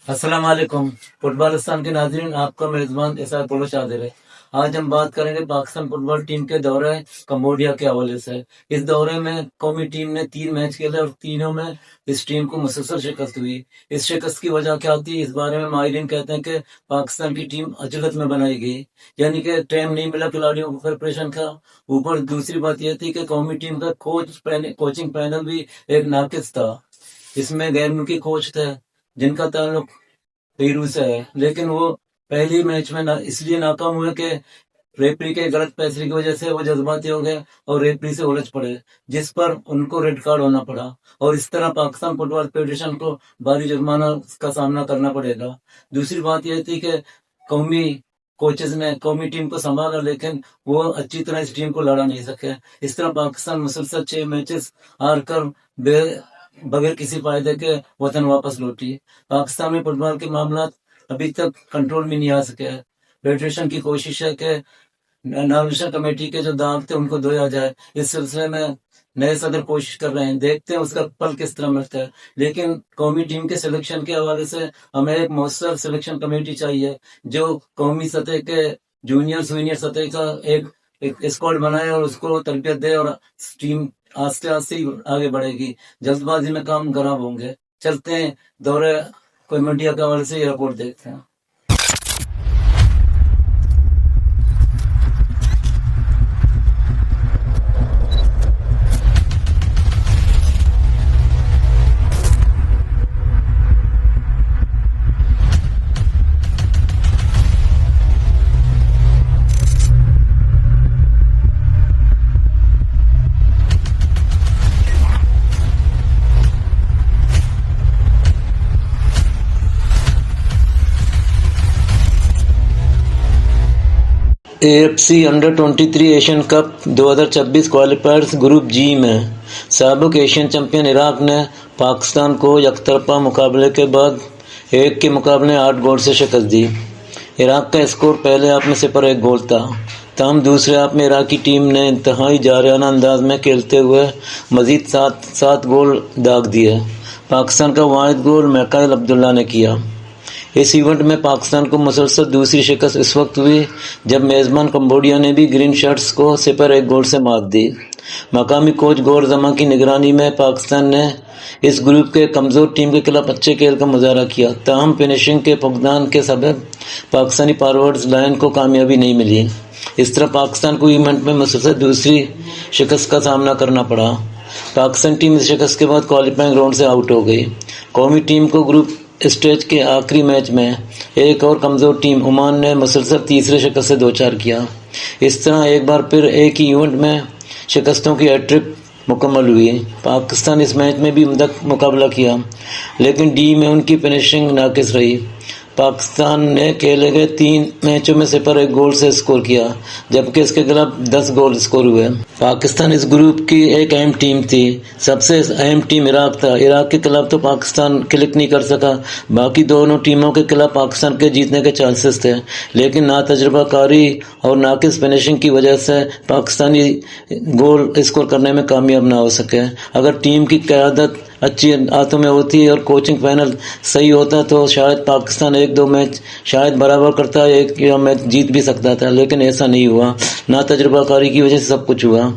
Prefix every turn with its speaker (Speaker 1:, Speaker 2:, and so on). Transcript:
Speaker 1: अस्सलाम वालेकुम। फुटबॉलिस्तान के नाज़रीन, आपका मेज़बान एसआर पुलुश हाज़िर है। आज हम बात करेंगे पाकिस्तान फुटबॉल टीम के दौरे कम्बोडिया के हवाले से। इस दौरे में कौमी टीम ने 3 मैच खेले और तीनों में इस टीम को मुसलसल शिकस्त हुई। इस शिकस्त की वजह क्या थी, इस बारे में माहिरीन कहते हैं कि पाकिस्तान की टीम अजलत में बनाई गई, यानी कि टाइम नहीं मिला खिलाड़ियों को प्रिपरेशन का। ऊपर दूसरी बात यह थी कि कौमी टीम का कोचिंग पैनल भी एक नाकिस था। इसमें गैर मुल्की कोच थे जिनका ताल्लुक पेरू से है, लेकिन वो पहली मैच में इसलिए नाकाम हुए कि रेफरी के गलत फैसले की वजह से वो जज्बाती हो गए और रेफरी से उलझ पड़े, जिस पर उनको रेड कार्ड होना पड़ा और इस तरह पाकिस्तान फुटबॉल फेडरेशन को भारी जुर्माना का सामना करना पड़ेगा। दूसरी बात यह थी कि कौमी कोचेस ने कौमी टीम को संभाला, लेकिन वो अच्छी तरह इस टीम को लड़ा नहीं सके। इस तरह पाकिस्तान मुसलसल 6 मैचेस हार कर बगैर किसी फायदे के वतन वापस लौटी। पाकिस्तान में फुटबॉल के मामला अभी तक कंट्रोल में नहीं आ सके। फेडरेशन की कोशिश है कि नॉमिनेशन कमेटी के जो दाग थे उनको धोया जाए। इस सिलसिले में नए सदर कोशिश कर रहे हैं, देखते हैं उसका फल किस तरह मिलता है। लेकिन कौमी टीम के सिलेक्शन के हवाले से हमें एक मौसर सिलेक्शन कमेटी चाहिए जो कौमी सतह के जूनियर सीनियर सतह का एक स्क्वाड बनाए और उसको तरबियत दे और टीम आस्ते आस्ते ही आगे बढ़ेगी। जल्दबाजी में काम खराब होंगे। चलते हैं दौरे कोई मीडिया के हवाले से ये रिपोर्ट देखते हैं। AFC under 23 Asian cup 2026 qualifiers group G में साबिक एशियन चैंपियन इराक ने पाकिस्तान को यकतरफा मुकाबले के बाद 1 के मुकाबले 8 गोल से शिकस्त दी। इराक का स्कोर पहले हाफ में 0-1 गोल था, तमाम दूसरे हाफ में इराकी टीम ने इंतहाई जारहाना अंदाज में खेलते हुए मजीद 7 गोल दाग दिए। पाकिस्तान का वाहिद गोल मिकाइल अब्दुल्ला ने किया। इस इवेंट में पाकिस्तान को मुसलसल दूसरी शिकस्त इस वक्त हुई जब मेज़बान कम्बोडिया ने भी ग्रीन शर्ट्स को 0-1 गोल से मात दी। मकामी कोच गौर जमा की निगरानी में पाकिस्तान ने इस ग्रुप के कमज़ोर टीम के खिलाफ अच्छे खेल का मुजाहरा किया, ताहम फिनिशिंग के फुकदान के सबब पाकिस्तानी फॉरवर्ड्स लाइन को कामयाबी नहीं मिली। इस तरह पाकिस्तान को इवेंट में मुसलसल दूसरी शिकस्त का सामना करना पड़ा। पाकिस्तान टीम इस शिकस्त के बाद क्वालिफाइंग राउंड से आउट हो गई। कौमी टीम को ग्रुप स्टेज के आखिरी मैच में एक और कमज़ोर टीम ओमान ने मुसलसल तीसरे शिकस्त से दो-चार किया। इस तरह एक बार फिर एक ही इवेंट में शिकस्तों की हैट्रिक मुकम्मल हुई। पाकिस्तान इस मैच में भी उम्दा मुकाबला किया, लेकिन डी में उनकी फिनिशिंग नाकिस रही। पाकिस्तान ने खेले गए 3 मैचों में 0-1 गोल से स्कोर किया, जबकि इसके खिलाफ 10 गोल स्कोर हुए। पाकिस्तान इस ग्रुप की एक अहम टीम थी। सबसे अहम टीम इराक था। इराक के खिलाफ तो पाकिस्तान क्लिक नहीं कर सका, बाकी दोनों टीमों के खिलाफ पाकिस्तान के जीतने के चांसेस थे, लेकिन नातजुर्बाकारी और नाकिस फिनिशिंग की वजह से पाकिस्तानी गोल स्कोर करने में कामयाब ना हो सके। अगर टीम की क़यादत अच्छी हाथों में होती और कोचिंग पैनल सही होता तो शायद पाकिस्तान 1-2 मैच शायद बराबर करता, एक या मैच जीत भी सकता था, लेकिन ऐसा नहीं हुआ। नातजुर्बाकारी की वजह से सब कुछ हुआ।